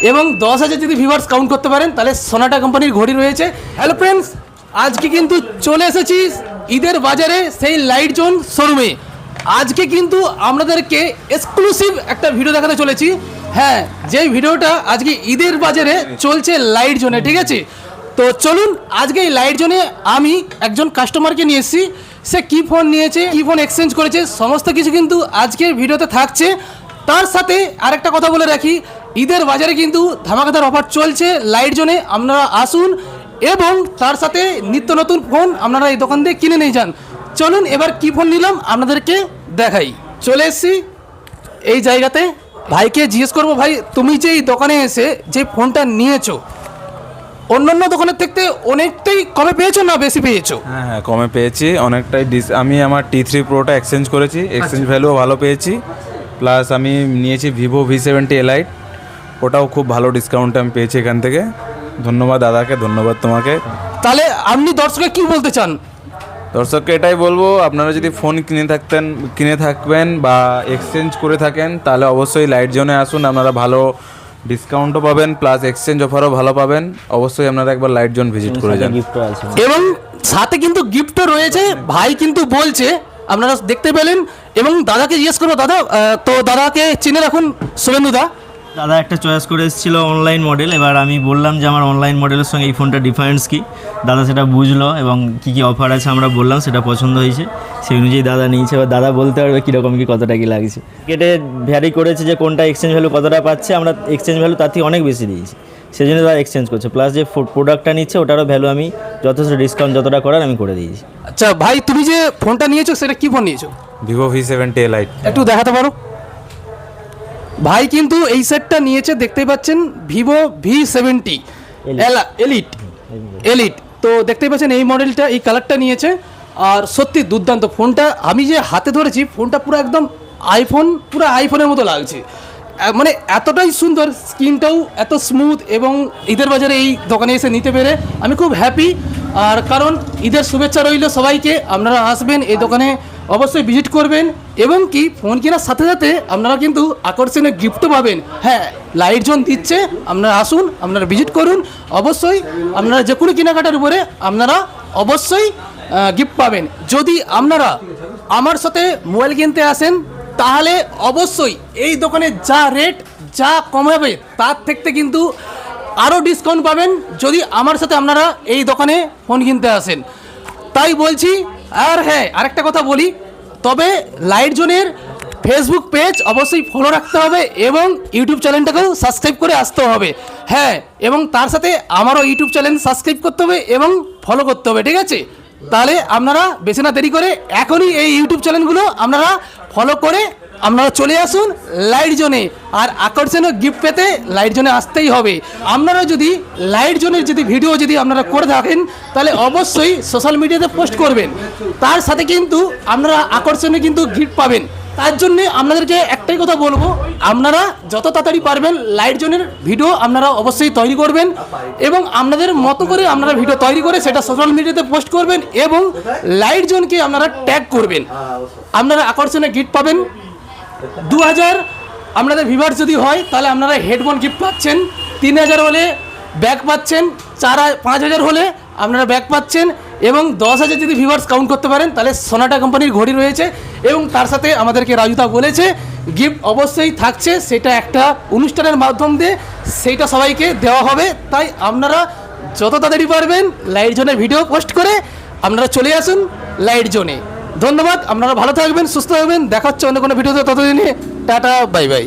এবং 10,000 যদি viewers count করতে পারেন তাহলে সোনাটা কোম্পানির ঘড়ি রয়েছে। হ্যালো ফ্রেন্ডস, আজকে কিন্তু চলে এসেছি ঈদের বাজারে সেই লাইট জোন শোরুমে। আজকে কিন্তু আপনাদেরকে এক্সক্লুসিভ একটা ভিডিও দেখাতে চলেছি। হ্যাঁ, যেই ভিডিওটা আজকে ঈদের বাজারে চলছে লাইট জোনে, ঠিক আছে? তো চলুন, আজকে এই লাইট জোনে আমি একজন কাস্টমারকে নিয়ে এসেছি। সে কী ফোন নিয়েছে, কী ফোন এক্সচেঞ্জ করেছে, সমস্ত কিছু কিন্তু আজকের ভিডিওতে থাকছে। তার সাথে আরেকটা কথা বলে রাখি, ঈদের বাজারে কিন্তু ধামাকাদার অফার চলছে লাইট জোনে, আপনারা আসুন এবং তার সাথে নিত্য নতুন ফোন আপনারা এই দোকান থেকে কিনে নিয়ে যান। চলুন এবার কী ফোন নিলাম আপনাদেরকে দেখাই। চলে এসেছি এই জায়গাতে, ভাইকে জিজ্ঞেস করবো, ভাই তুমি যে এই দোকানে এসে যে ফোনটা নিয়েছো অন্যান্য দোকানের থেকে অনেকটাই কমে পেয়েছো না বেশি পেয়েছো? হ্যাঁ, কমে পেয়েছি অনেকটাই। আমি আমার T3 Proটা এক্সচেঞ্জ করেছি, এক্সচেঞ্জ ভ্যালুও ভালো পেয়েছি। প্লাস আমি নিয়েছি ভিভো V70 Elite, ওটাও খুব ভালো ডিসকাউন্টে আমি পেয়েছি এখান থেকে। ধন্যবাদ দাদাকে, ধন্যবাদ তোমাকে। তাহলে আপনি দর্শককে কি বলতে চান? দর্শককে এটাই বলবো, আপনারা যদি ফোন কিনে থাকবেন বা এক্সচেঞ্জ করে থাকেন তাহলে অবশ্যই লাইট জোনে আসুন, আপনারা ভালো ডিসকাউন্টও পাবেন, প্লাস এক্সচেঞ্জ অফারও ভালো পাবেন। অবশ্যই আপনারা একবার লাইট জোন ভিজিট করে যান। এবং সাথে কিন্তু গিফটও রয়েছে, ভাই কিন্তু বলছে, আপনারা দেখতে পেলেন। এবং দাদাকে জিজ্ঞেস করবো, দাদা তো দাদাকে চিনে রাখুন, শুভেন্দু দা। দাদা একটা চয়েস করে এসেছিলো অনলাইন মডেল, এবার আমি বললাম যে আমার অনলাইন মডেলের সঙ্গে এই ফোনটা ডিফারেন্স কী। দাদা সেটা বুঝলো এবং কী কী অফার আছে আমরা বললাম, সেটা পছন্দ হয়েছে, সেই অনুযায়ী দাদা নিয়েছে। এবার দাদা বলতে পারবে কীরকম কী কতটা কী লাগছে। কেটে ভ্যারি করেছে যে কোনটা এক্সচেঞ্জ ভ্যালু কতটা পাচ্ছে, আমরা এক্সচেঞ্জ ভ্যালু তার থেকে অনেক বেশি দিয়েছি, সেই জন্য তারা এক্সচেঞ্জ করছে। প্লাস যে প্রোডাক্টটা নিচ্ছে ওটারও ভ্যালু আমি যথেষ্ট ডিসকাউন্ট যতটা করার আমি করে দিয়েছি। আচ্ছা ভাই, তুমি যে ফোনটা নিয়েছো সেটা কি ফোন নিয়েছো? Vivo V70 Elite। একটু দেখাতে পারো? ভাই কিন্তু এই সেটটা নিয়েছে, দেখতেই পাচ্ছেন, ভিভো V70 এলিট। তো দেখতেই পাচ্ছেন এই মডেলটা, এই কালারটা নিয়েছে। আর সত্যি দুর্দান্ত ফোনটা। আমি যে হাতে ধরেছি ফোনটা পুরো একদম পুরো আইফোনের মতো লাগছে, মানে এতটাই সুন্দর, স্ক্রিনটাও এত স্মুথ। এবং ঈদের বাজারে এই দোকানে এসে নিতে পেরে আমি খুব হ্যাপি। আর কারণ ঈদের শুভেচ্ছা রইল সবাইকে, আপনারা আসবেন এই দোকানে, অবশ্যই ভিজিট করবেন। এবং কি ফোন কেনার সাথে সাথে আপনারা কিন্তু আকর্ষণীয় গিফটও পাবেন। হ্যাঁ, লাইট জোন দিচ্ছে, আপনারা আসুন, আপনারা ভিজিট করুন। অবশ্যই আপনারা যে কোনো কেনাকাটার উপরে আপনারা অবশ্যই গিফট পাবেন। যদি আপনারা আমার সাথে মোবাইল কিনতে আসেন তাহলে অবশ্যই এই দোকানে যা রেট, যা কমাবে তার থেকে কিন্তু আরও ডিসকাউন্ট পাবেন যদি আমার সাথে আপনারা এই দোকানে ফোন কিনতে আসেন। তাই বলছি। আর হ্যাঁ, আরেকটা কথা বলি, তবে লাইট জোনের ফেসবুক পেজ অবশ্যই ফলো রাখতে হবে এবং ইউটিউব চ্যানেলটাকেও সাবস্ক্রাইব করে আসতে হবে। হ্যাঁ, এবং তার সাথে আমারও ইউটিউব চ্যানেল সাবস্ক্রাইব করতে হবে এবং ফলো করতে হবে, ঠিক আছে? তাহলে আপনারা বেশি না দেরি করে এখনই এই ইউটিউব চ্যানেলগুলো আপনারা ফলো করে আপনারা চলে আসুন লাইট জোনে। আর আকর্ষণীয় গিফট পেতে লাইট জোনে আসতেই হবে। আপনারা যদি লাইট জোনের ভিডিও যদি আপনারা করে থাকেন তাহলে অবশ্যই সোশ্যাল মিডিয়াতে পোস্ট করবেন, তার সাথে কিন্তু আপনারা আকর্ষণীয় কিন্তু গিফট পাবেন। তার জন্যে আপনাদেরকে একটাই কথা বলবো, আপনারা যত তাড়াতাড়ি পারবেন লাইট জোনের ভিডিও আপনারা অবশ্যই তৈরি করবেন এবং আপনাদের মতো করে আপনারা ভিডিও তৈরি করে সেটা সোশ্যাল মিডিয়াতে পোস্ট করবেন এবং লাইট জোনকে আপনারা ট্যাগ করবেন। আপনারা আকর্ষণীয় গিফট পাবেন। 2000 আপনাদের ভিউয়ার্স যদি হয় তাহলে আপনারা হেডফোন গিফট পাচ্ছেন, 3000 হলে ব্যাগ পাচ্ছেন, 5000 হলে আপনারা ব্যাগ পাচ্ছেন এবং 10,000 যদি ভিউয়ার্স কাউন্ট করতে পারেন তাহলে সোনাটা কোম্পানির ঘড়ি রয়েছে। এবং তার সাথে আমাদেরকে রাজুদা বলেছে গিফট অবশ্যই থাকছে, সেটা একটা অনুষ্ঠানের মাধ্যম দিয়ে সেইটা সবাইকে দেওয়া হবে। তাই আপনারা যত তাড়াতাড়ি পারবেন লাইট জোনের ভিডিও পোস্ট করে আপনারা চলে আসুন লাইট জোনে। ধন্যবাদ, আপনারা ভালো থাকবেন, সুস্থ থাকবেন, দেখা হচ্ছে অন্য কোনো ভিডিওতে। ততদিনে টাটা, বাই বাই।